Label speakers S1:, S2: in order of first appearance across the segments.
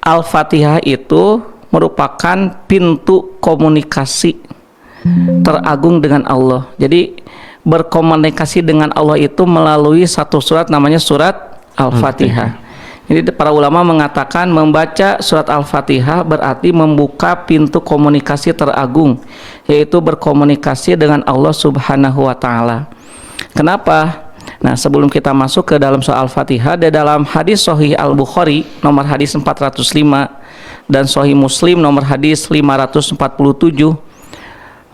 S1: Al-Fatihah itu merupakan pintu komunikasi teragung dengan Allah. Jadi berkomunikasi dengan Allah itu melalui satu surat namanya surat Al-Fatihah. Jadi para ulama mengatakan membaca surat Al-Fatihah berarti membuka pintu komunikasi teragung, yaitu berkomunikasi dengan Allah Subhanahu wa taala. Kenapa? Nah, sebelum kita masuk ke dalam surah Al-Fatihah, di dalam hadis Sahih Al-Bukhari nomor hadis 405 dan Sahih Muslim nomor hadis 547,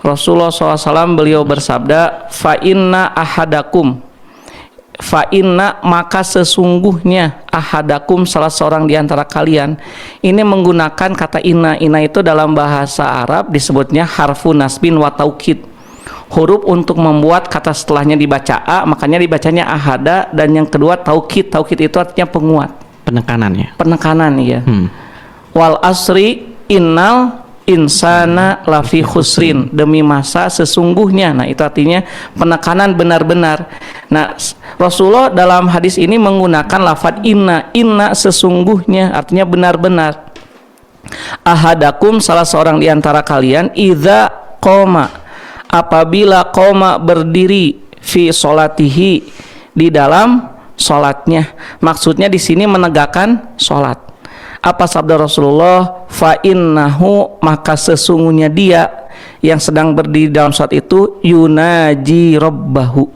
S1: Rasulullah SAW beliau bersabda, fa inna maka sesungguhnya ahadakum salah seorang di antara kalian. Ini menggunakan kata inna. Inna itu dalam bahasa Arab disebutnya harfu nasbin wa taukid, huruf untuk membuat kata setelahnya dibaca a, makanya dibacanya ahada. Dan yang kedua taukid. Taukid itu artinya penguat, penekanan ya. Wal asri innal insana lafi khusrin, demi masa sesungguhnya. Nah, itu artinya penekanan benar-benar. Nah, Rasulullah dalam hadis ini menggunakan lafaz inna. Inna sesungguhnya artinya benar-benar. Ahadakum salah seorang di antara kalian idza qoma, apabila qoma berdiri, fi sholatihi di dalam sholatnya. Maksudnya di sini menegakkan sholat. Apa sabda Rasulullah? Fa innahu, maka sesungguhnya dia yang sedang berdiri dalam sholat itu yunaji robbahu.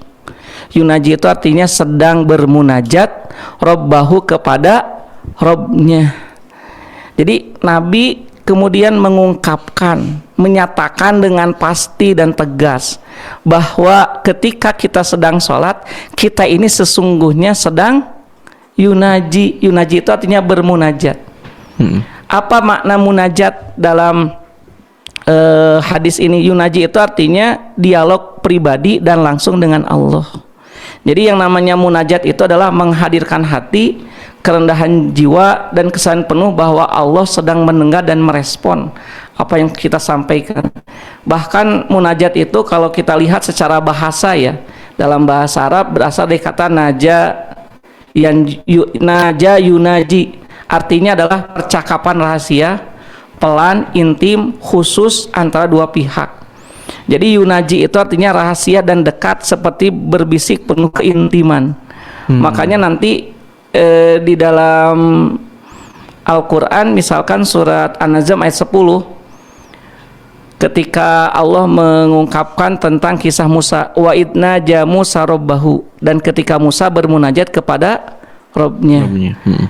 S1: Yunaji itu artinya sedang bermunajat, robbahu kepada Robnya. Jadi Nabi kemudian mengungkapkan, menyatakan dengan pasti dan tegas bahwa ketika kita sedang sholat, kita ini sesungguhnya sedang yunaji. Yunaji itu artinya bermunajat. Apa makna munajat dalam hadis ini? Yunaji itu artinya dialog pribadi dan langsung dengan Allah. Jadi yang namanya munajat itu adalah menghadirkan hati, kerendahan jiwa, dan kesan penuh bahwa Allah sedang mendengar dan merespon apa yang kita sampaikan. Bahkan munajat itu kalau kita lihat secara bahasa ya, dalam bahasa Arab berasal dari kata naja, naja yunaji, artinya adalah percakapan rahasia, pelan, intim, khusus antara dua pihak. Jadi yunaji itu artinya rahasia dan dekat, seperti berbisik penuh keintiman. Makanya nanti di dalam Al-Quran, misalkan surat An-Najm ayat 10, ketika Allah mengungkapkan tentang kisah Musa, wa idna ja Musa robbahu, dan ketika Musa bermunajat kepada Robnya.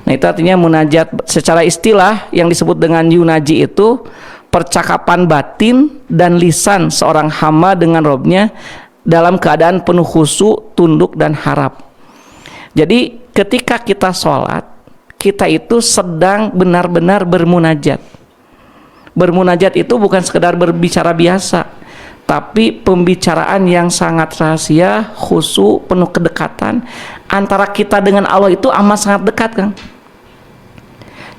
S1: Nah, itu artinya munajat. Secara istilah yang disebut dengan yunaji itu percakapan batin dan lisan seorang hamba dengan Robnya dalam keadaan penuh khusyuk, tunduk, dan harap. Jadi ketika kita sholat, kita itu sedang benar-benar bermunajat. Bermunajat itu bukan sekedar berbicara biasa, tapi pembicaraan yang sangat rahasia, khusyuk, penuh kedekatan. Antara kita dengan Allah itu amat sangat dekat, Kang.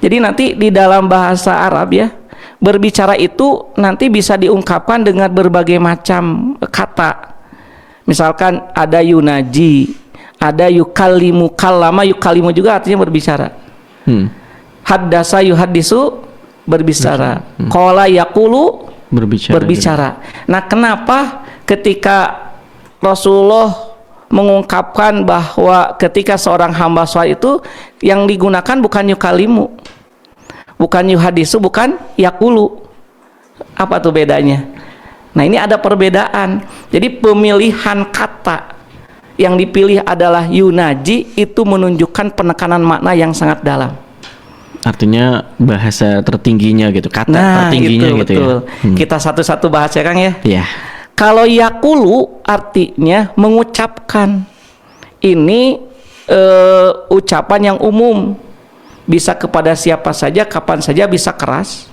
S1: Jadi nanti di dalam bahasa Arab ya, berbicara itu nanti bisa diungkapkan dengan berbagai macam kata. Misalkan ada yunaji, ada yukallimu, kallama, yukallimu juga artinya berbicara. Haddasa yuhaddisu, berbicara. Qala yaqulu, berbicara. Nah, kenapa ketika Rasulullah mengungkapkan bahwa ketika seorang hamba sholat itu yang digunakan bukan yukalimu, bukan yuhadisu, bukan yakulu? Apa tuh bedanya? Nah, ini ada perbedaan. Jadi pemilihan kata yang dipilih adalah yunaji, itu menunjukkan penekanan makna yang sangat dalam.
S2: Artinya bahasa tertingginya gitu, kata tertingginya
S1: itu,
S2: gitu
S1: betul.
S2: Ya.
S1: Kita satu-satu bahas ya, Kang ya.
S2: Iya.
S1: Kalau yakulu artinya mengucapkan. Ini ucapan yang umum, bisa kepada siapa saja, kapan saja, bisa keras,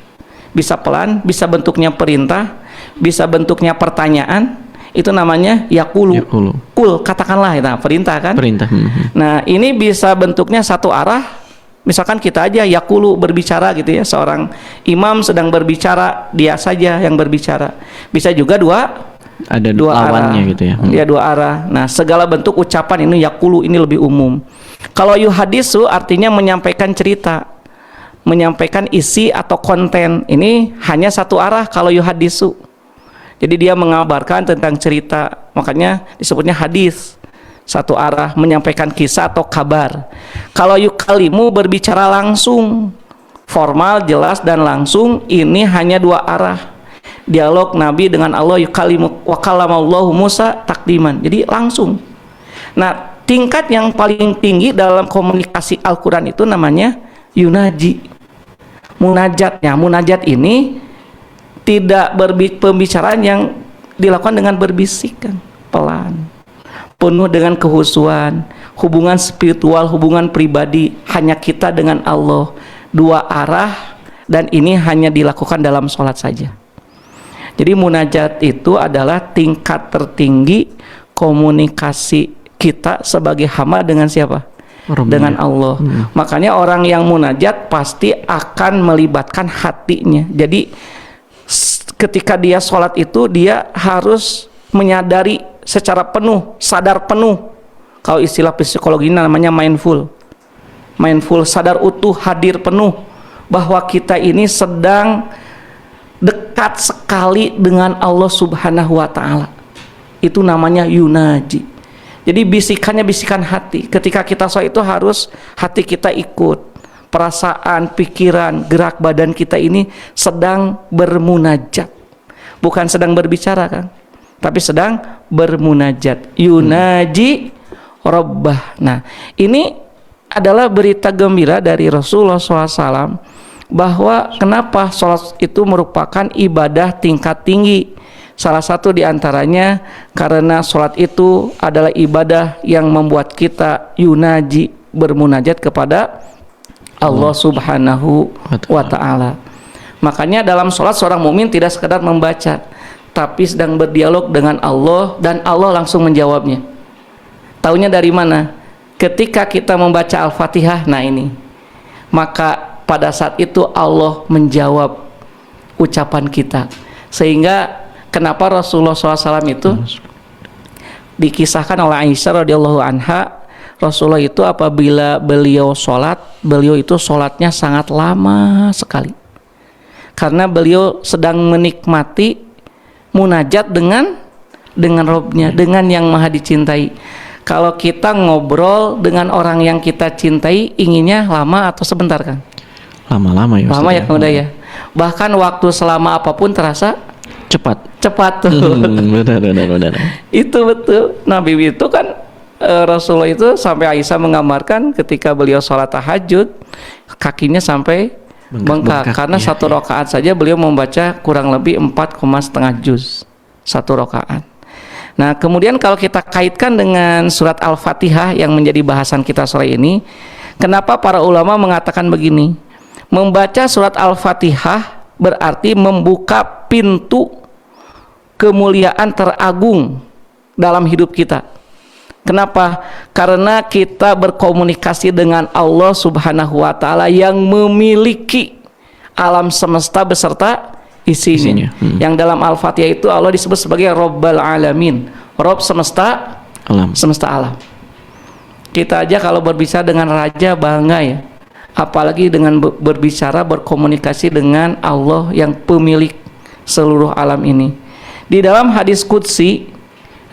S1: bisa pelan, bisa bentuknya perintah, bisa bentuknya pertanyaan. Itu namanya yakulu. Kul, katakanlah, nah, perintah kan? Perintah. Nah, ini bisa bentuknya satu arah. Misalkan kita aja yakulu, berbicara gitu ya, seorang imam sedang berbicara, dia saja yang berbicara. Bisa juga ada dua lawannya arah, gitu ya. Ya, dua arah. Nah, segala bentuk ucapan ini yakulu, ini lebih umum. Kalau yuhadisu artinya menyampaikan cerita, menyampaikan isi atau konten. Ini hanya satu arah kalau yuhadisu. Jadi dia mengabarkan tentang cerita, makanya disebutnya hadis. Satu arah, menyampaikan kisah atau kabar. Kalau yukalimu berbicara langsung, formal, jelas dan langsung, ini hanya dua arah. Dialog Nabi dengan Allah, yukalimu wa kalamallahu Musa takdiman. Jadi langsung. Nah, tingkat yang paling tinggi dalam komunikasi Al-Quran itu namanya yunaji, munajatnya. Munajat ini tidak pembicaraan yang dilakukan dengan berbisik, kan, pelan, penuh dengan kehusuan, hubungan spiritual, hubungan pribadi hanya kita dengan Allah, dua arah, dan ini hanya dilakukan dalam sholat saja. Jadi munajat itu adalah tingkat tertinggi komunikasi kita sebagai hamba dengan siapa? Dengan Allah. Makanya orang yang munajat pasti akan melibatkan hatinya. Jadi ketika dia sholat itu dia harus menyadari secara penuh, sadar penuh. Kalau istilah psikologi namanya mindful. Mindful, sadar utuh, hadir penuh bahwa kita ini sedang dekat sekali dengan Allah Subhanahu wa ta'ala. Itu namanya yunaji. Jadi bisikannya bisikan hati. Ketika kita sholat itu harus hati kita ikut. Perasaan, pikiran, gerak badan kita ini sedang bermunajat. Bukan sedang berbicara, kan, tapi sedang bermunajat. Yunaji Rabbah. Nah, ini adalah berita gembira dari Rasulullah SAW bahwa kenapa sholat itu merupakan ibadah tingkat tinggi. Salah satu diantaranya karena sholat itu adalah ibadah yang membuat kita yunaji, bermunajat kepada Allah Subhanahu wa ta'ala. Makanya dalam sholat seorang mukmin tidak sekedar membaca, tapi sedang berdialog dengan Allah, dan Allah langsung menjawabnya. Taunya dari mana? Ketika kita membaca Al-Fatihah, nah ini, maka pada saat itu Allah menjawab ucapan kita. Sehingga kenapa Rasulullah SAW itu dikisahkan oleh Aisyah radhiyallahu anha, Rasulullah itu apabila beliau sholat, beliau itu sholatnya sangat lama sekali, karena beliau sedang menikmati munajat dengan Rabbnya, dengan yang maha dicintai. Kalau kita ngobrol dengan orang yang kita cintai, inginnya lama atau sebentar, kan?
S2: Lama-lama ya.
S1: Lama ya, udah ya. Bahkan waktu selama apapun terasa cepat tuh.
S2: Benar.
S1: Itu betul. Nabi itu kan Rasulullah itu sampai Aisyah menggambarkan ketika beliau sholat tahajud, kakinya sampai bengkak karena satu rakaat saja beliau membaca kurang lebih 4,5 juz satu rakaat. Nah, kemudian kalau kita kaitkan dengan surat Al-Fatihah yang menjadi bahasan kita sore ini, kenapa para ulama mengatakan begini? Membaca surat Al-Fatihah berarti membuka pintu kemuliaan teragung dalam hidup kita. Kenapa? Karena kita berkomunikasi dengan Allah Subhanahu wa ta'ala yang memiliki alam semesta beserta isinya. Yang dalam Al-Fatihah itu Allah disebut sebagai Rabbal Alamin, Rabb semesta alam. Kita aja kalau berbicara dengan raja bangga ya, apalagi dengan berbicara, berkomunikasi dengan Allah yang pemilik seluruh alam ini. Di dalam hadis qudsi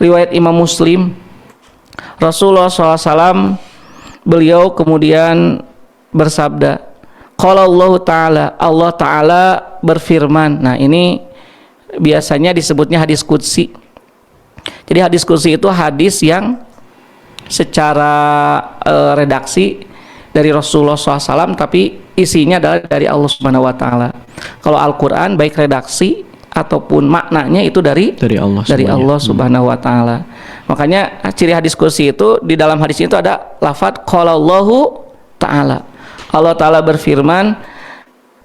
S1: riwayat Imam Muslim, Rasulullah SAW beliau kemudian bersabda, qala Allah Ta'ala, Allah Ta'ala berfirman. Nah, ini biasanya disebutnya hadis qudsi. Jadi hadis qudsi itu hadis yang secara redaksi dari Rasulullah SAW, tapi isinya adalah dari Allah Subhanahu wa Ta'ala. Kalau Al-Quran baik redaksi ataupun maknanya itu dari Allah Subhanahu wa Ta'ala. Makanya ciri hadis qudsi itu, di dalam hadis itu ada lafadz qala Allahu Ta'ala. Allah Ta'ala berfirman,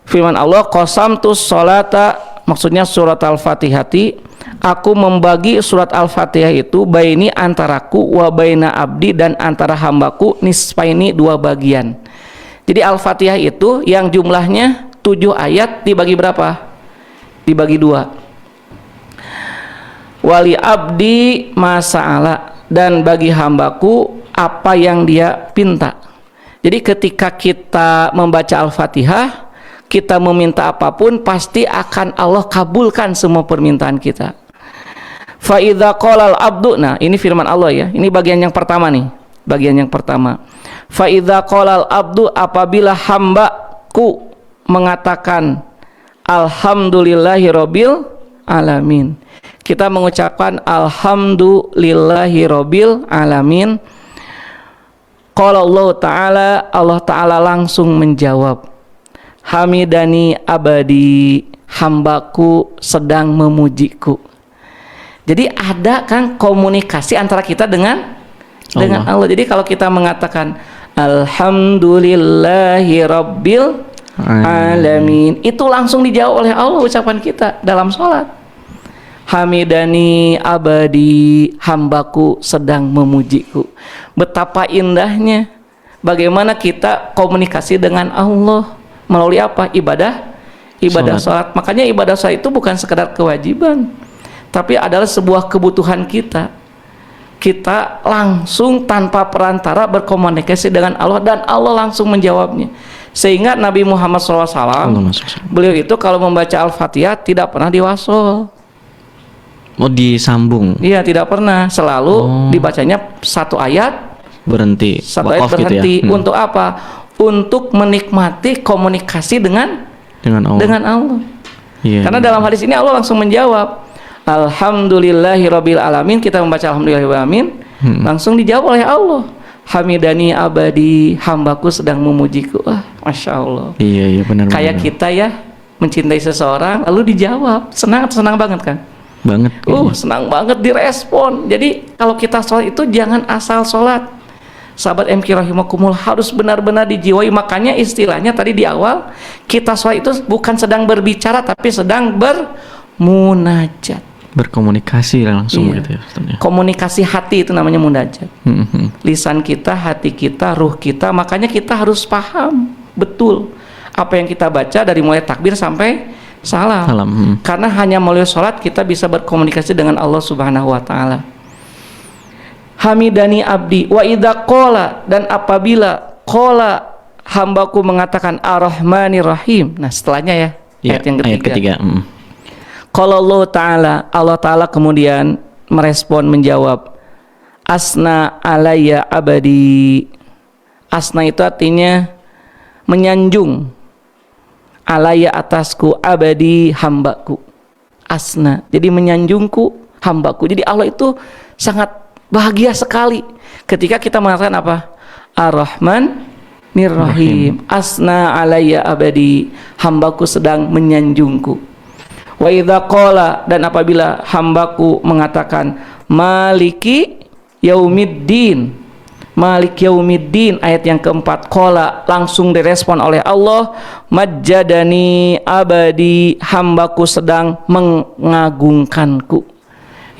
S1: firman Allah, qasamtus sholata, maksudnya surat Al-Fatihati, aku membagi surat Al-Fatihah itu baini, antaraku, wa baina abdi, dan antara hambaku, nisfaini, dua bagian. Jadi Al-Fatihah itu yang jumlahnya 7 ayat dibagi berapa? Dibagi 2. Wali abdi masa'ala, dan bagi hambaku apa yang dia pinta. Jadi ketika kita membaca Al-Fatihah, kita meminta apapun pasti akan Allah kabulkan semua permintaan kita. Fa idza qala al-abdu, nah ini firman Allah ya. Ini bagian yang pertama nih. Bagian yang pertama. Fa idza qala al-abdu, apabila hambaku mengatakan alhamdulillahirabbil alamin. Kita mengucapkan alhamdulillahirabbil alamin. Qala Allah Ta'ala langsung menjawab, hamidani abadi, hambaku sedang memujiku. Jadi ada kan komunikasi antara kita dengan Allah. Jadi kalau kita mengatakan alhamdulillahi rabbil alamin, itu langsung dijawab oleh Allah ucapan kita dalam sholat. Hamidani abadi, hambaku sedang memujiku. Betapa indahnya bagaimana kita komunikasi dengan Allah melalui apa? Ibadah sholat. Makanya ibadah sholat itu bukan sekedar kewajiban, tapi adalah sebuah kebutuhan kita. Kita langsung tanpa perantara berkomunikasi dengan Allah dan Allah langsung menjawabnya. Sehingga Nabi Muhammad SAW, beliau itu kalau membaca Al-Fatihah tidak pernah diwasol.
S2: Mau disambung? Iya,
S1: tidak pernah. Selalu dibacanya satu ayat
S2: berhenti.
S1: Satu ayat berhenti. Gitu ya? Untuk apa? Untuk menikmati komunikasi dengan Allah. Yeah. Karena dalam hadis ini Allah langsung menjawab alhamdulillahirabbil alamin. Kita membaca alhamdulillahirabbil alamin, langsung dijawab oleh Allah. Hamidani abadi, hambaku sedang memujiku. Masya Allah. Iya benar. Kayak kita ya mencintai seseorang lalu dijawab, senang banget kan? Banget. Senang banget direspon. Jadi kalau kita sholat itu jangan asal sholat. Sahabat MK rahimakumullah, harus benar-benar dijiwai. Makanya istilahnya tadi di awal, kita sholat itu bukan sedang berbicara tapi sedang bermunajat, berkomunikasi langsung. Gitu ya, komunikasi hati itu namanya munajat. Lisan kita, hati kita, ruh kita. Makanya kita harus paham betul apa yang kita baca dari mulai takbir sampai salam. Karena hanya melalui sholat kita bisa berkomunikasi dengan Allah Subhanahu wa Ta'ala. Hamidani abdi wa idza qala, dan apabila qala hambaku mengatakan ar-rahmanir rahim. Nah setelahnya ya, ayat yang ketiga. Qala Allah Ta'ala kemudian merespon, menjawab, asna alayya abadi. Asna itu artinya menyanjung, alaya atasku, abadi hambaku. Asna, jadi menyanjungku hambaku. Jadi Allah itu sangat bahagia sekali ketika kita mengatakan apa? Ar-Rahman Nir-Rahim. Asna alayya abadi, hambaku sedang menyanjungku. Wa idza qala, dan apabila hambaku mengatakan maliki yaumiddin, Malik yaumiddin, ayat yang keempat, qala, langsung direspon oleh Allah, majjadani abadi, hambaku sedang mengagungkanku.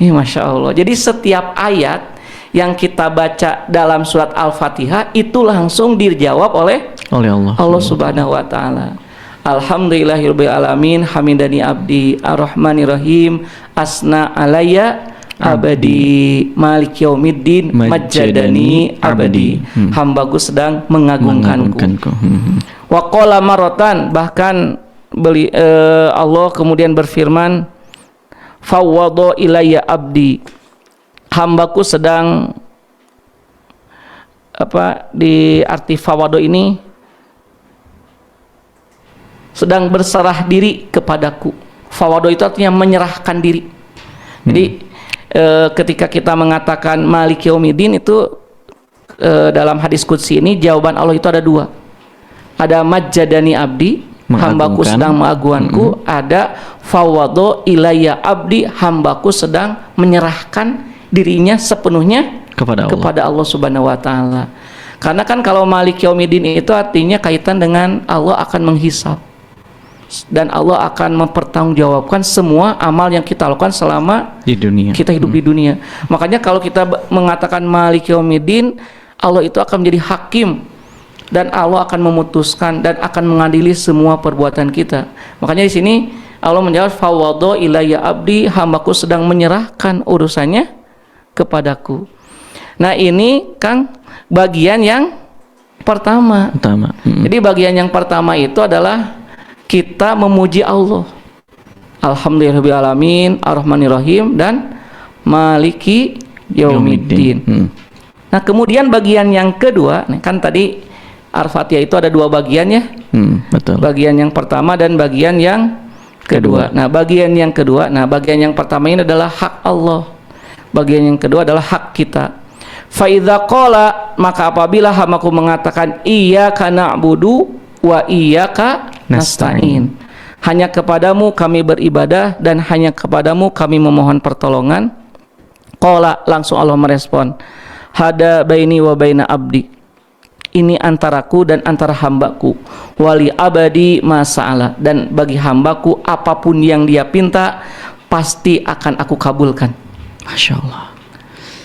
S1: Masya Allah. Jadi setiap ayat yang kita baca dalam surat Al-Fatihah itu langsung dijawab oleh Allah Subhanahu wa Ta'ala. Alhamdulillahirabbil alamin, hamidani abdi, ar-rahmanir-rahim, asna alayya abadi, malik yaumiddin, majjadani abadi, hambaku sedang mengagungkanku. Wa qala maratan, bahkan Allah kemudian berfirman, fawwadu ilayya abdi, hambaku sedang, di arti fawwadu ini sedang berserah diri kepadaku. Fawwadu itu artinya menyerahkan diri. Jadi ketika kita mengatakan Malik Yaumiddin itu dalam hadis qudsi ini jawaban Allah itu ada dua. Ada majjadani abdi, hambaku sedang mengagungkanku. Ada fawwadu ilayya abdi, hambaku sedang menyerahkan dirinya sepenuhnya kepada Allah Subhanahu wa Ta'ala. Karena kan kalau Malik Yaumiddin itu artinya kaitan dengan Allah akan menghisab dan Allah akan mempertanggungjawabkan semua amal yang kita lakukan selama di dunia, kita hidup di dunia. Makanya kalau kita mengatakan Malik Yaumiddin, Allah itu akan menjadi hakim dan Allah akan memutuskan dan akan mengadili semua perbuatan kita. Makanya di sini Allah menjawab fawwadu ilayya abdi, hambaku sedang menyerahkan urusannya kepadaku. Nah ini Kang bagian yang pertama.
S2: Mm-mm.
S1: Jadi bagian yang pertama itu adalah kita memuji Allah. Alhamdulillahirabbil alamin, Ar-Rahmanir-Rahim, dan Maliki Yaumiddin. Nah, kemudian bagian yang kedua, kan tadi Al-Fatihah itu ada dua bagian ya.
S2: Betul.
S1: Bagian yang pertama dan bagian yang kedua. Nah, bagian yang kedua, bagian yang pertama ini adalah hak Allah. Bagian yang kedua adalah hak kita. Fa idza qala, maka apabila hamaku mengatakan iyyaka na'budu wa iyyaka nasta'in, hanya kepadamu kami beribadah dan hanya kepadamu kami memohon pertolongan. Qala, langsung Allah merespon, hada baini wa baina abdi, ini antaraku dan antara hambaku, wali abadi masa'ala, dan bagi hambaku apapun yang dia pinta pasti akan aku kabulkan.
S2: Masya Allah.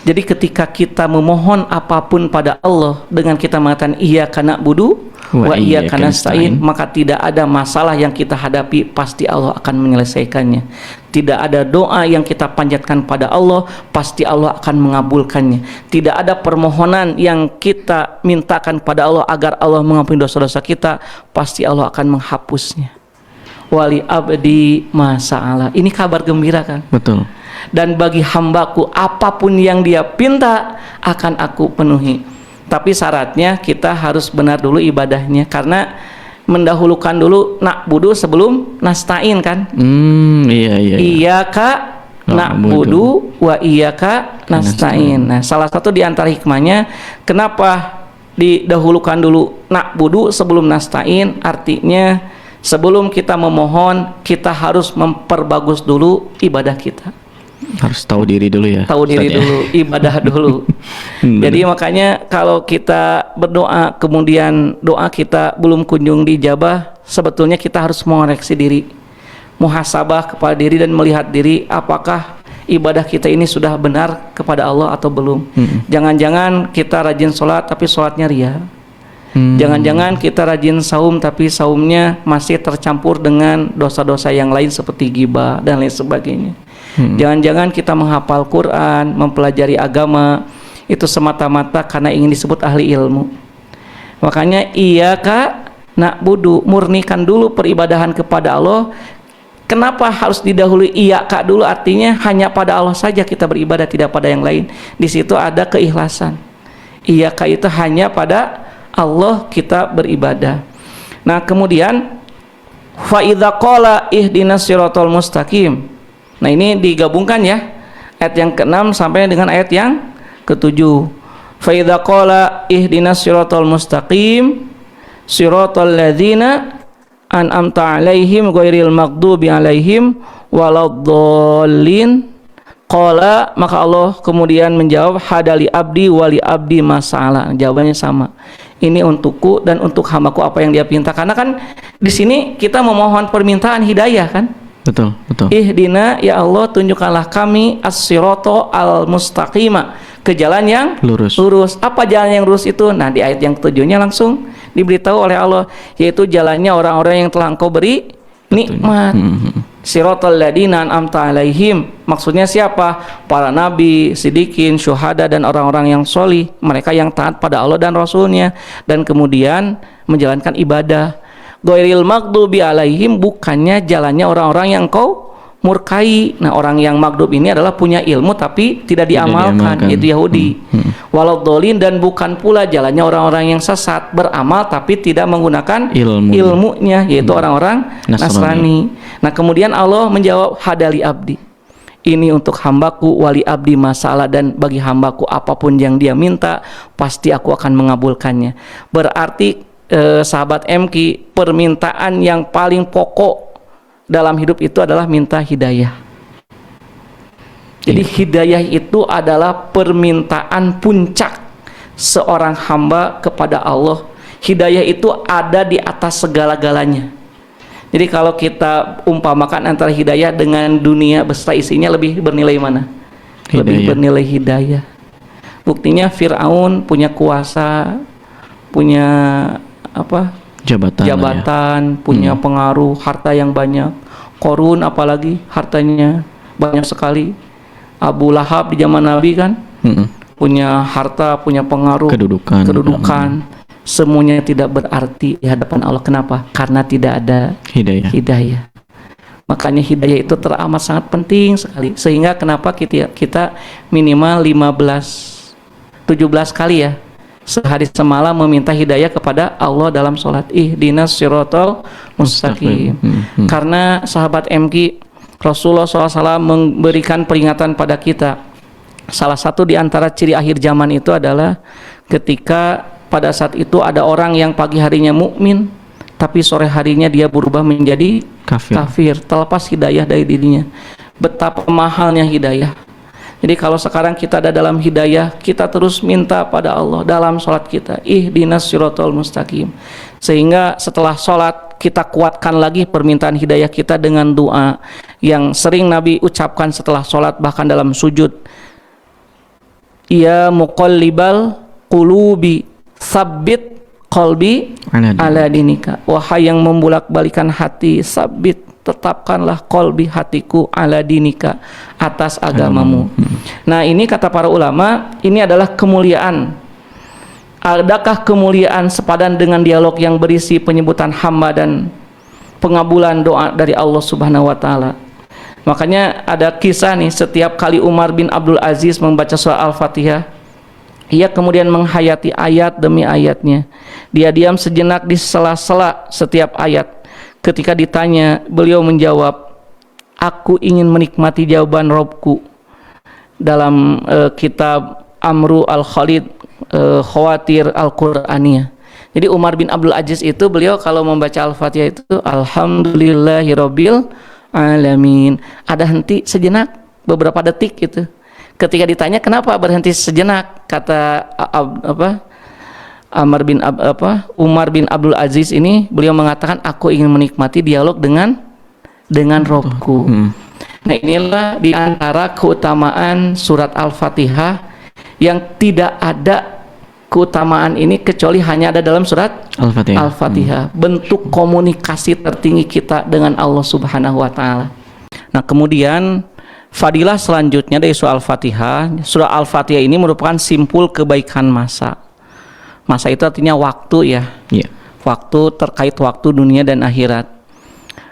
S1: Jadi ketika kita memohon apapun pada Allah dengan kita mengatakan iyyaka na'budu wa iyyaka nasta'in, maka tidak ada masalah yang kita hadapi, pasti Allah akan menyelesaikannya. Tidak ada doa yang kita panjatkan pada Allah, pasti Allah akan mengabulkannya. Tidak ada permohonan yang kita mintakan pada Allah agar Allah mengampuni dosa-dosa kita, pasti Allah akan menghapusnya. Wali abdi masa'ala, ini kabar gembira kan?
S2: Betul.
S1: Dan bagi hambaku apapun yang dia pinta akan aku penuhi. Tapi syaratnya kita harus benar dulu ibadahnya, karena mendahulukan dulu na'budu sebelum nasta'in kan.
S2: Iya.
S1: Iyyaka na'budu wa iyyaka nasta'in. Nah, salah satu di antara hikmahnya kenapa didahulukan dulu na'budu sebelum nasta'in, artinya sebelum kita memohon kita harus memperbagus dulu ibadah kita.
S2: Harus tahu diri dulu ya.
S1: Tahu diri dulu, ibadah dulu. Jadi makanya kalau kita berdoa kemudian doa kita belum kunjung dijabah, sebetulnya kita harus mengoreksi diri, muhasabah kepada diri dan melihat diri apakah ibadah kita ini sudah benar kepada Allah atau belum. Jangan-jangan kita rajin sholat tapi sholatnya ria. Jangan-jangan kita rajin saum tapi saumnya masih tercampur dengan dosa-dosa yang lain seperti ghibah dan lain sebagainya. Jangan-jangan kita menghafal Quran, mempelajari agama itu semata-mata karena ingin disebut ahli ilmu. Makanya iyyaka na'budu, murnikan dulu peribadahan kepada Allah. Kenapa harus didahului iyyaka dulu? Artinya hanya pada Allah saja kita beribadah, tidak pada yang lain. Di situ ada keikhlasan. Iyyaka itu hanya pada Allah kita beribadah. Nah, kemudian fa idza qala ihdinas siratal mustaqim. Nah, ini digabungkan ya, ayat yang ke-6 sampai dengan ayat yang ke-7. Fa idza qala ihdinas siratal mustaqim siratal ladzina an'amta 'alaihim ghairil maghdubi 'alaihim waladdallin. Qala, maka Allah kemudian menjawab hadali abdi wali abdi mas'ala. Jawabannya sama. Ini untukku dan untuk hambaku apa yang dia pinta. Karena kan di sini kita memohon permintaan hidayah kan?
S2: Betul.
S1: Ihdina, ya Allah tunjukkanlah kami as-sirata al-mustaqima, ke jalan yang lurus. Apa jalan yang lurus itu? Nah, di ayat yang ke-7-nya langsung diberitahu oleh Allah, yaitu jalannya orang-orang yang telah Engkau beri nikmat. Siratal ladzina an'amta 'alaihim, maksudnya siapa? Para nabi, siddiqin, syuhada, dan orang-orang yang sholih, mereka yang taat pada Allah dan Rasulnya dan kemudian menjalankan ibadah. Ghairil maghdubi 'alaihim, bukannya jalannya orang-orang yang Engkau murkai. Nah, orang yang maghdub ini adalah punya ilmu tapi tidak diamalkan, yaitu Yahudi. Waladdallin, dan bukan pula jalannya orang-orang yang sesat, beramal tapi tidak menggunakan ilmunya, yaitu orang-orang Nasrani. Nah, kemudian Allah menjawab hadali abdi, ini untuk hambaku, wali abdi masalah, dan bagi hambaku apapun yang dia minta pasti aku akan mengabulkannya. Berarti sahabat MQ, permintaan yang paling pokok dalam hidup itu adalah minta hidayah. Jadi hidayah itu adalah permintaan puncak seorang hamba kepada Allah. Hidayah itu ada di atas segala-galanya. Jadi kalau kita umpamakan antara hidayah dengan dunia beserta isinya, lebih bernilai mana? Hidayah. Lebih bernilai hidayah. Buktinya Fir'aun punya kuasa, punya apa? Jabatan, punya pengaruh, harta yang banyak. Korun apalagi hartanya banyak sekali. Abu Lahab di zaman Nabi kan punya harta, punya pengaruh, kedudukan. semuanya tidak berarti di hadapan Allah. Kenapa? Karena tidak ada hidayah. Makanya hidayah itu teramat sangat penting sekali. Sehingga kenapa kita minimal 17 kali ya sehari semalam meminta hidayah kepada Allah dalam sholat. Ihdinas siratal mustaqim. Karena sahabat MQ, Rasulullah SAW memberikan peringatan pada kita. Salah satu di antara ciri akhir zaman itu adalah ketika pada saat itu ada orang yang pagi harinya mukmin, tapi sore harinya dia berubah menjadi kafir, terlepas hidayah dari dirinya. Betapa mahalnya hidayah. Jadi kalau sekarang kita ada dalam hidayah, kita terus minta pada Allah dalam sholat kita, ihdinas siratal mustaqim. Sehingga setelah sholat kita kuatkan lagi permintaan hidayah kita dengan doa yang sering Nabi ucapkan setelah sholat, bahkan dalam sujud. Ya muqallibal qulubi sabbit qalbi ala dinika. Wahai yang membolak-balikan hati, sabit, tetapkanlah qalbi, hatiku, ala dinika, atas agamamu. Nah, ini kata para ulama, ini adalah kemuliaan. Adakah kemuliaan sepadan dengan dialog yang berisi penyebutan hamba dan pengabulan doa dari Allah Subhanahu wa taala? Makanya ada kisah nih, setiap kali Umar bin Abdul Aziz membaca surah Al-Fatihah, ia kemudian menghayati ayat demi ayatnya. Dia diam sejenak di sela-sela setiap ayat. Ketika ditanya, beliau menjawab, aku ingin menikmati jawaban Robku. Dalam kitab Amru Al-Khalid, Khawatir Al-Quraniyah. Jadi Umar bin Abdul Aziz itu, beliau kalau membaca Al-Fatihah itu Alhamdulillahirabbil alamin. Ada henti sejenak, beberapa detik gitu. Ketika ditanya kenapa berhenti sejenak, kata Umar bin Abdul Aziz ini, beliau mengatakan aku ingin menikmati dialog dengan Robku. Nah, inilah di antara keutamaan surat Al-Fatihah yang tidak ada keutamaan ini kecuali hanya ada dalam surat Al-Fatihah. Bentuk komunikasi tertinggi kita dengan Allah Subhanahu wa taala. Nah, kemudian fadilah selanjutnya dari surah Al-Fatihah. Surah Al-Fatihah ini merupakan simpul kebaikan masa. Masa itu artinya waktu ya. Waktu terkait waktu dunia dan akhirat.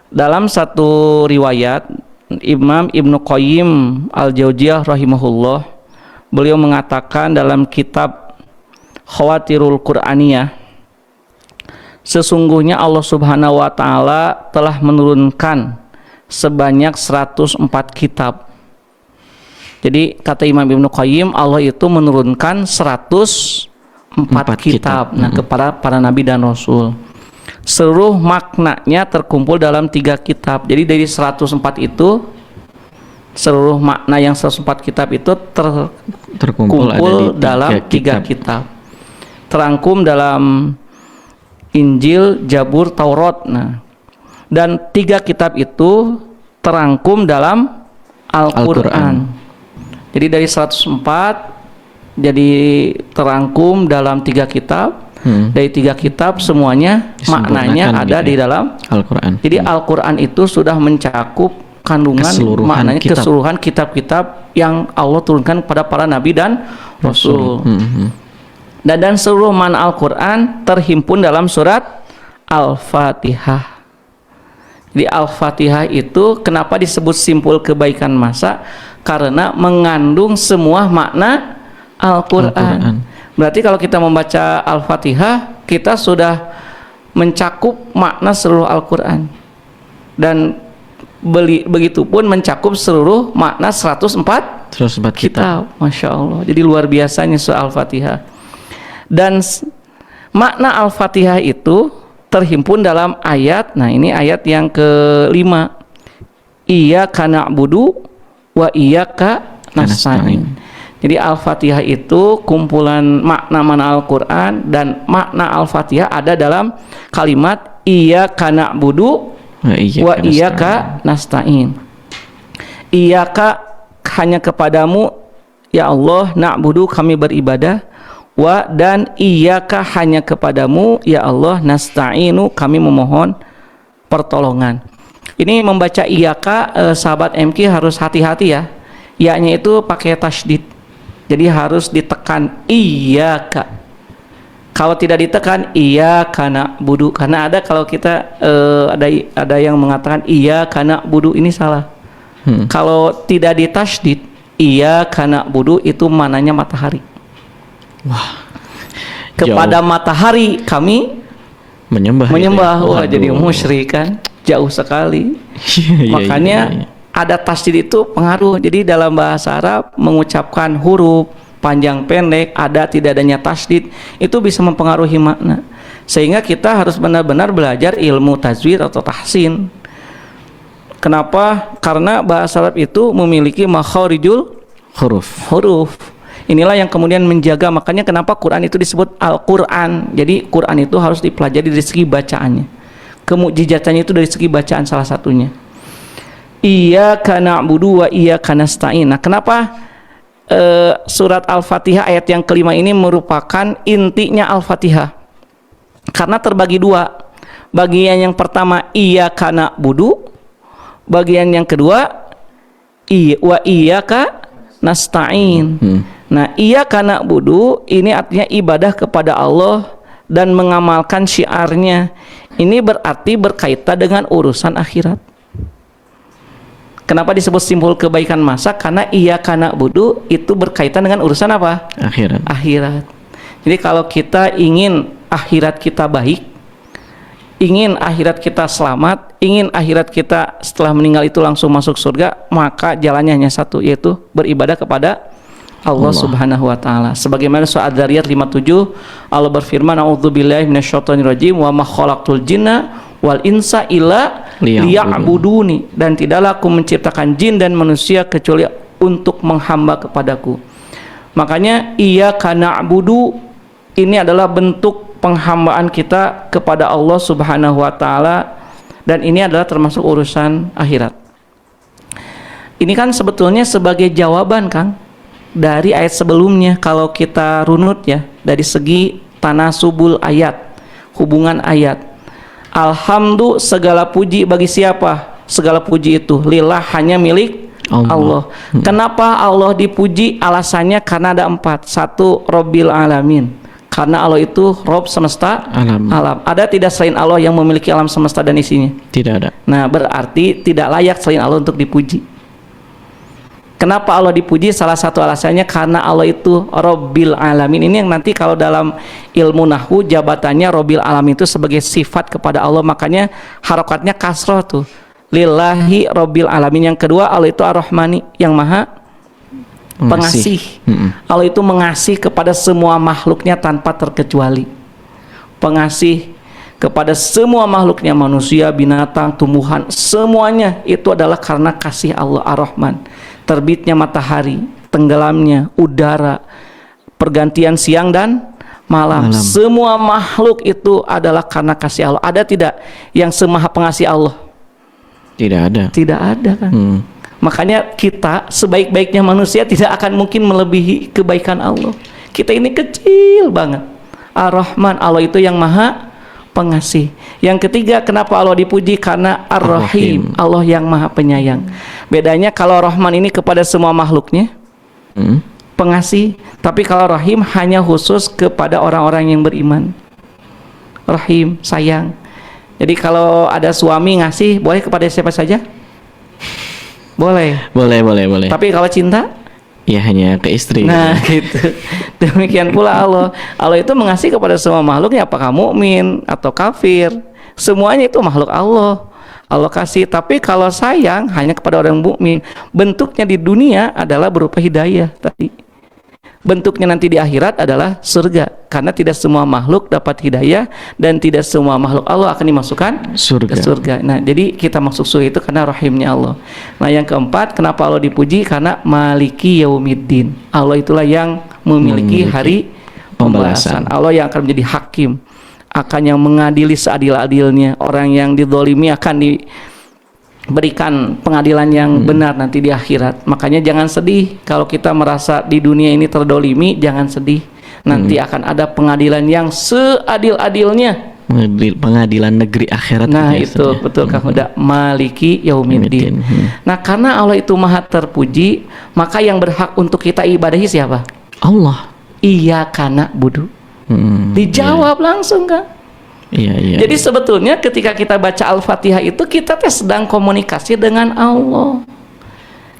S1: Dalam satu riwayat, Imam Ibnu Qayyim Al-Jauziyah rahimahullah, beliau mengatakan dalam kitab Khawatirul Quraniyah, sesungguhnya Allah Subhanahu wa taala telah menurunkan sebanyak 104 kitab. Jadi kata Imam Ibnu Qayyim, Allah itu menurunkan 104 kitab. Nah, kepada para nabi dan rasul. Seluruh maknanya terkumpul dalam 3 kitab. Jadi dari 104 itu, seluruh makna yang 104 kitab itu terkumpul dalam 3 kitab. Terangkum dalam Injil, Zabur, Taurat. Nah, dan 3 kitab itu terangkum dalam Al-Quran. Jadi dari 104 jadi terangkum dalam 3 kitab. Dari 3 kitab semuanya maknanya ada di dalam Al-Quran. Jadi Al-Quran itu sudah mencakup kandungan maknanya keseluruhan kitab-kitab yang Allah turunkan kepada para nabi dan rasul. Dan seluruh makna Al-Quran terhimpun dalam surat Al-Fatihah. Di Al-Fatihah itu kenapa disebut simpul kebaikan masa? Karena mengandung semua makna Al-Quran. Berarti kalau kita membaca Al-Fatihah, kita sudah mencakup makna seluruh Al-Quran. Dan begitupun mencakup seluruh makna 104 kitab. Masya Allah. Jadi luar biasanya surah Al-Fatihah. Dan makna Al-Fatihah itu terhimpun dalam ayat. Nah, ini ayat yang ke-5. Iyyaka na'budu wa iyyaka nasta'in. Jadi Al-Fatihah itu kumpulan makna-makna Al-Quran, dan makna Al-Fatihah ada dalam kalimat iyyaka na'budu wa iyyaka nasta'in. Iyyaka hanya kepadamu ya Allah na'budu kami beribadah, wa dan iyyaka hanya kepadamu ya Allah nasta'inu kami memohon pertolongan. Ini membaca iyyaka, sahabat MQ harus hati-hati ya. Ya-nya itu pakai tasydid. Jadi harus ditekan iyyaka. Kalau tidak ditekan iya kana budu, karena ada kalau kita ada yang mengatakan iya kana budu, ini salah. Kalau tidak ditasydid iya kana budu itu mananya matahari.
S2: Wah.
S1: Kepada
S2: Jauh.
S1: matahari kami
S2: Menyembah.
S1: Wah, jadi musyrik kan, jauh sekali. Makanya ada tasydid itu pengaruh. Jadi dalam bahasa Arab mengucapkan huruf panjang pendek, ada tidak adanya tasydid itu bisa mempengaruhi makna. Sehingga kita harus benar-benar belajar ilmu tajwid atau tahsin. Kenapa? Karena bahasa Arab itu memiliki makharijul huruf. Inilah yang kemudian menjaga, makanya kenapa Quran itu disebut Al-Quran. Jadi Quran itu harus dipelajari dari segi bacaannya. Kemukjizatannya itu dari segi bacaan salah satunya. Iyyaka na'budu wa iyyaka nasta'in. Nah, kenapa surat Al-Fatihah ayat yang kelima ini merupakan intinya Al-Fatihah? Karena terbagi dua. Bagian yang pertama iyyaka na'budu, bagian yang kedua wa iyyaka nasta'in. Nah, iyyaka na'budu ini artinya ibadah kepada Allah dan mengamalkan syiarnya. Ini berarti berkaitan dengan urusan akhirat. Kenapa disebut simbol kebaikan masa? Karena iyyaka na'budu itu berkaitan dengan urusan apa? Akhirat. Jadi kalau kita ingin akhirat kita baik, ingin akhirat kita selamat, ingin akhirat kita setelah meninggal itu langsung masuk surga, maka jalannya hanya satu, yaitu beribadah kepada Allah Subhanahu wa taala. Sebagaimana surah Ad-Dzariyat 57, Allah berfirman, "A'udzubillahi minasyaitonirrajim wa ma khalaqtul jinna wal insa illa liya'buduni." Dan tidaklah aku menciptakan jin dan manusia kecuali untuk menghamba kepadaku. Makanya iyyaka na'budu ini adalah bentuk penghambaan kita kepada Allah Subhanahu wa taala, dan ini adalah termasuk urusan akhirat. Ini kan sebetulnya sebagai jawaban, Kang, dari ayat sebelumnya. Kalau kita runut ya dari segi tanasubul ayat, hubungan ayat. Alhamdulillah, segala puji bagi siapa? Segala puji itu lillah, hanya milik Allah. Kenapa Allah dipuji? Alasannya karena ada 4. 1, Rabbil Alamin, karena Allah itu Rob semesta alam. Ada tidak selain Allah yang memiliki alam semesta dan isinya? Tidak ada. Nah, berarti tidak layak selain Allah untuk dipuji. Kenapa Allah dipuji? Salah satu alasannya karena Allah itu Rabbil Alamin. Ini yang nanti kalau dalam ilmu nahwu jabatannya Rabbil Alamin itu sebagai sifat kepada Allah, makanya harokatnya kasroh tuh. Lillahi Rabbil Alamin. Yang kedua, Allah itu Ar-Rahmani, yang maha pengasih. Allah itu mengasih kepada semua makhluknya tanpa terkecuali. Pengasih kepada semua makhluknya, manusia, binatang, tumbuhan, semuanya itu adalah karena kasih Allah Ar-Rahman. Terbitnya matahari, tenggelamnya udara, pergantian siang dan malam. Semua makhluk itu adalah karena kasih Allah. Ada tidak yang semaha pengasih Allah? Tidak ada. Tidak ada kan? Makanya kita sebaik-baiknya manusia tidak akan mungkin melebihi kebaikan Allah. Kita ini kecil banget. Ar-Rahman, Allah itu yang maha pengasih. Yang ketiga, kenapa Allah dipuji? Karena Ar-Rahim, Allah yang maha penyayang. Bedanya kalau Rahman ini kepada semua makhluknya, pengasih. Tapi kalau Rahim hanya khusus kepada orang-orang yang beriman. Rahim, sayang. Jadi kalau ada suami ngasih, boleh kepada siapa saja? Boleh. Tapi kalau cinta? Ya hanya ke istri. Nah gitu. Demikian pula Allah. Allah itu mengasihi kepada semua makhluknya, apakah mukmin atau kafir, semuanya itu makhluk Allah. Allah kasih. Tapi kalau sayang hanya kepada orang mukmin. Bentuknya di dunia adalah berupa hidayah tadi. Bentuknya nanti di akhirat adalah surga, karena tidak semua makhluk dapat hidayah dan tidak semua makhluk Allah akan dimasukkan ke surga. Nah, jadi kita masuk surga itu karena rahimnya Allah. Nah, yang keempat, kenapa Allah dipuji? Karena Maliki Yaumiddin. Allah itulah yang memiliki hari pembalasan. Allah yang akan menjadi hakim, akan yang mengadili seadil-adilnya. Orang yang dizalimi akan diberikan pengadilan yang benar nanti di akhirat. Makanya jangan sedih kalau kita merasa di dunia ini terdolimi, jangan sedih. Nanti akan ada pengadilan yang seadil-adilnya, pengadilan negeri akhirat. Nah itu betul Kang Huda, Maliki Yaumiddin. Nah karena Allah itu maha terpuji, maka yang berhak untuk kita ibadahi siapa? Allah. Iyyaka na'budu. Dijawab langsung kan.
S2: Iya, iya.
S1: Jadi sebetulnya ketika kita baca Al-Fatihah itu kita sedang komunikasi dengan Allah.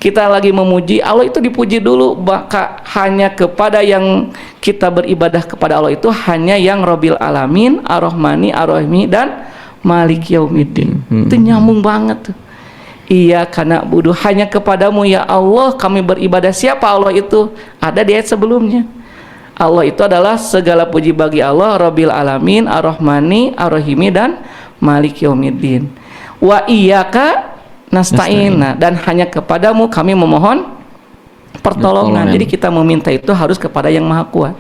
S1: Kita lagi memuji Allah, itu dipuji dulu. Maka hanya kepada yang kita beribadah kepada Allah itu hanya yang Rabbil Alamin, Ar-Rahmani, Ar-Rahimi, dan Maliki Yaumiddin. Itu nyambung banget tuh. Iya karena budu hanya kepadamu ya Allah kami beribadah. Siapa Allah itu? Ada di ayat sebelumnya. Allah itu adalah segala puji bagi Allah, Rabbil Alamin, Ar-Rahmani, Ar-Rahimi, dan Maliki Yaumiddin. Wa iyyaka nasta'in. Dan hanya kepadamu kami memohon pertolongan. Jadi kita meminta itu harus kepada yang Maha Kuat.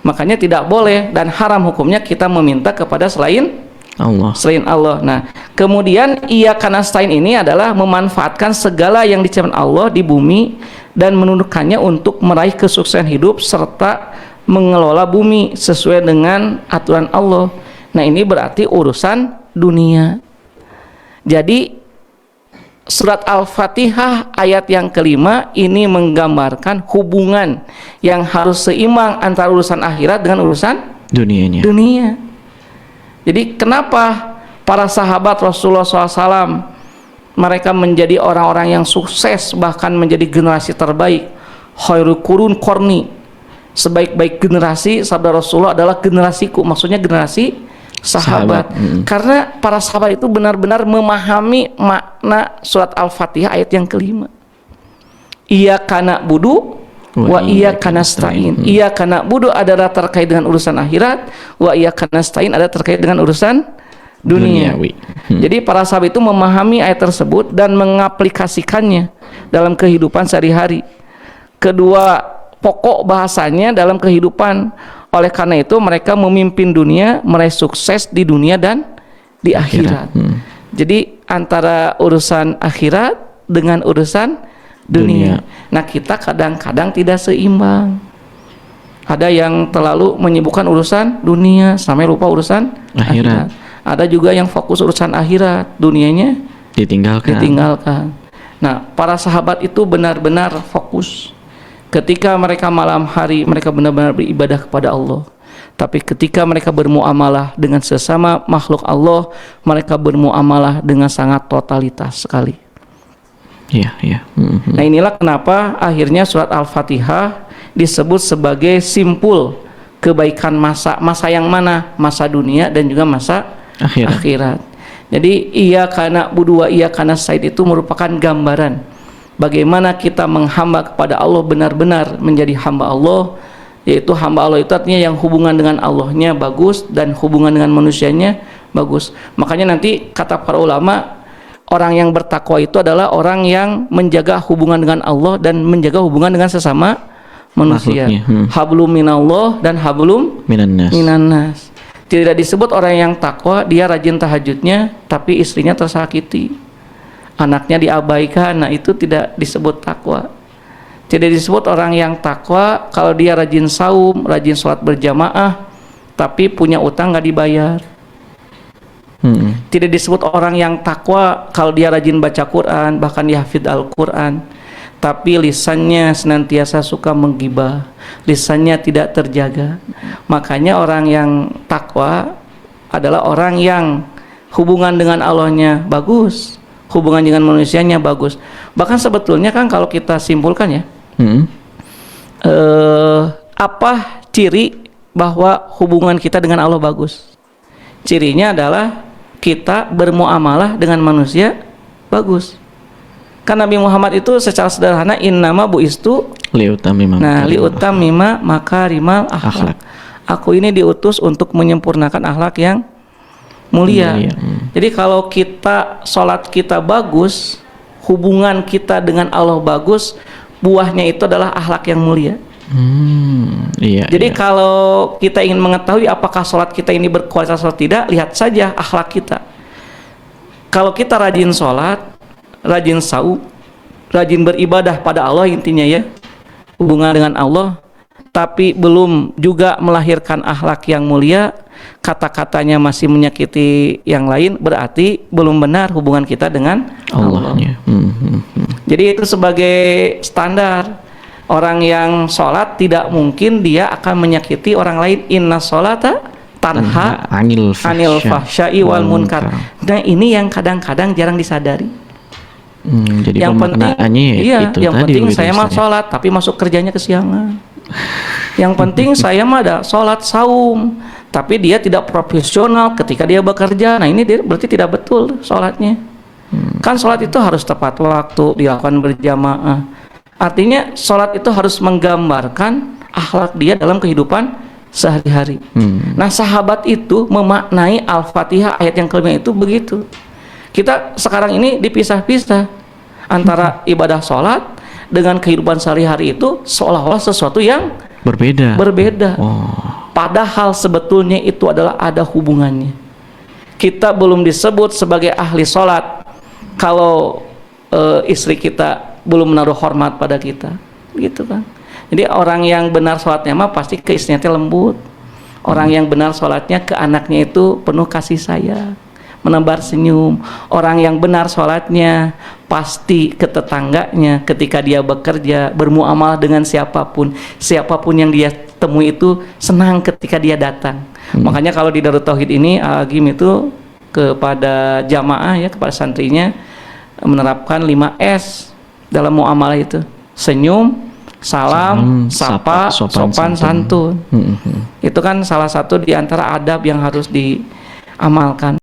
S1: Makanya tidak boleh dan haram hukumnya kita meminta kepada selain Allah. Nah, kemudian iyyaka nasta'in ini adalah memanfaatkan segala yang diciptakan Allah di bumi dan menundukkannya untuk meraih kesuksesan hidup serta mengelola bumi sesuai dengan aturan Allah. Nah, ini berarti urusan dunia. Jadi surat Al-Fatihah ayat yang kelima ini menggambarkan hubungan yang harus seimbang antara urusan akhirat dengan urusan dunia. Jadi kenapa para sahabat Rasulullah SAW mereka menjadi orang-orang yang sukses, bahkan menjadi generasi terbaik? Khairul qurun qarni, sebaik-baik generasi sabda Rasulullah adalah generasiku, maksudnya generasi sahabat. Karena para sahabat itu benar-benar memahami makna surat Al-Fatihah ayat yang kelima. Iyyaka na'budu wa iyyaka nasta'in. Iyyaka na'budu adalah terkait dengan urusan akhirat, wa iyyaka nasta'in adalah terkait dengan urusan dunia. Jadi para sahabat itu memahami ayat tersebut dan mengaplikasikannya dalam kehidupan sehari-hari. Kedua pokok bahasanya dalam kehidupan. Oleh karena itu mereka memimpin dunia, meraih sukses di dunia dan di akhirat. Jadi antara urusan akhirat dengan urusan dunia. Nah, kita kadang-kadang tidak seimbang. Ada yang terlalu menyibukkan urusan dunia sampai lupa urusan akhirat. Ada juga yang fokus urusan akhirat, dunianya ditinggalkan. Nah, para sahabat itu benar-benar fokus. Ketika mereka malam hari mereka benar-benar beribadah kepada Allah. Tapi ketika mereka bermuamalah dengan sesama makhluk Allah, mereka bermuamalah dengan sangat totalitas sekali. Nah, inilah kenapa akhirnya surat Al-Fatihah disebut sebagai simpul kebaikan masa yang mana? Masa dunia dan juga masa akhirat. Jadi iyyaka na'budu wa iyyaka nasta'in itu merupakan gambaran bagaimana kita menghamba kepada Allah, benar-benar menjadi hamba Allah. Yaitu hamba Allah itu artinya yang hubungan dengan Allahnya bagus dan hubungan dengan manusianya bagus. Makanya nanti kata para ulama, orang yang bertakwa itu adalah orang yang menjaga hubungan dengan Allah dan menjaga hubungan dengan sesama manusia. Hablum minallah dan hablum minannas. Tidak disebut orang yang takwa dia rajin tahajudnya tapi istrinya tersakiti, anaknya diabaikan. Nah, itu tidak disebut takwa. Tidak disebut orang yang takwa kalau dia rajin saum, rajin sholat berjamaah tapi punya utang nggak dibayar. Tidak disebut orang yang takwa kalau dia rajin baca Quran, bahkan dia hafidz Al-Quran tapi lisannya senantiasa suka menggibah, lisannya tidak terjaga. Makanya orang yang takwa adalah orang yang hubungan dengan Allahnya bagus, hubungan dengan manusianya bagus. Bahkan sebetulnya kan kalau kita simpulkan ya, apa ciri bahwa hubungan kita dengan Allah bagus? Cirinya adalah kita bermuamalah dengan manusia bagus. Kan Nabi Muhammad itu secara sederhana innama buistu liutamima makarimal akhlak. Aku ini diutus untuk menyempurnakan akhlak yang mulia. Jadi kalau kita sholat kita bagus, hubungan kita dengan Allah bagus, buahnya itu adalah akhlak yang mulia. Jadi kalau kita ingin mengetahui apakah sholat kita ini berkualitas atau tidak, lihat saja akhlak kita. Kalau kita rajin sholat, rajin saum, rajin beribadah pada Allah, intinya ya hubungan dengan Allah, tapi belum juga melahirkan akhlak yang mulia, kata-katanya masih menyakiti yang lain, berarti belum benar hubungan kita dengan Allah. Jadi itu sebagai standar. Orang yang sholat tidak mungkin dia akan menyakiti orang lain. Inna sholata tanha
S2: anil
S1: fahsya'i wal munkar. Nah ini yang kadang-kadang jarang disadari.
S2: Jadi
S1: Yang penting,
S2: pemaknaannya
S1: iya,
S2: itu
S1: yang
S2: tadi
S1: penting
S2: begitu,
S1: saya mah
S2: Ustaz, ya.
S1: sholat tapi masuk kerjanya kesiangan. Yang penting saya mah ada sholat saum tapi dia tidak profesional ketika dia bekerja. Nah ini dia berarti tidak betul sholatnya. Kan sholat itu harus tepat waktu, dilakukan berjamaah. Artinya sholat itu harus menggambarkan akhlak dia dalam kehidupan sehari-hari. Nah sahabat itu memaknai Al-Fatihah ayat yang kelima itu begitu. Kita sekarang ini dipisah-pisah antara ibadah sholat dengan kehidupan sehari-hari itu seolah-olah sesuatu yang berbeda. Padahal sebetulnya itu adalah ada hubungannya. Kita belum disebut sebagai ahli sholat kalau istri kita belum menaruh hormat pada kita, gitu kan. Jadi orang yang benar sholatnya mah pasti ke istrinya lembut. Orang yang benar sholatnya ke anaknya itu penuh kasih sayang, menebar senyum. Orang yang benar sholatnya pasti ke tetangganya ketika dia bekerja, bermuamalah dengan siapapun yang dia temui itu senang ketika dia datang. Makanya kalau di Darut Tauhid ini Al-Agim itu kepada jamaah ya, kepada santrinya menerapkan 5S dalam muamalah itu: senyum, salam, sapa, sopan santun. Itu kan salah satu di antara adab yang harus diamalkan.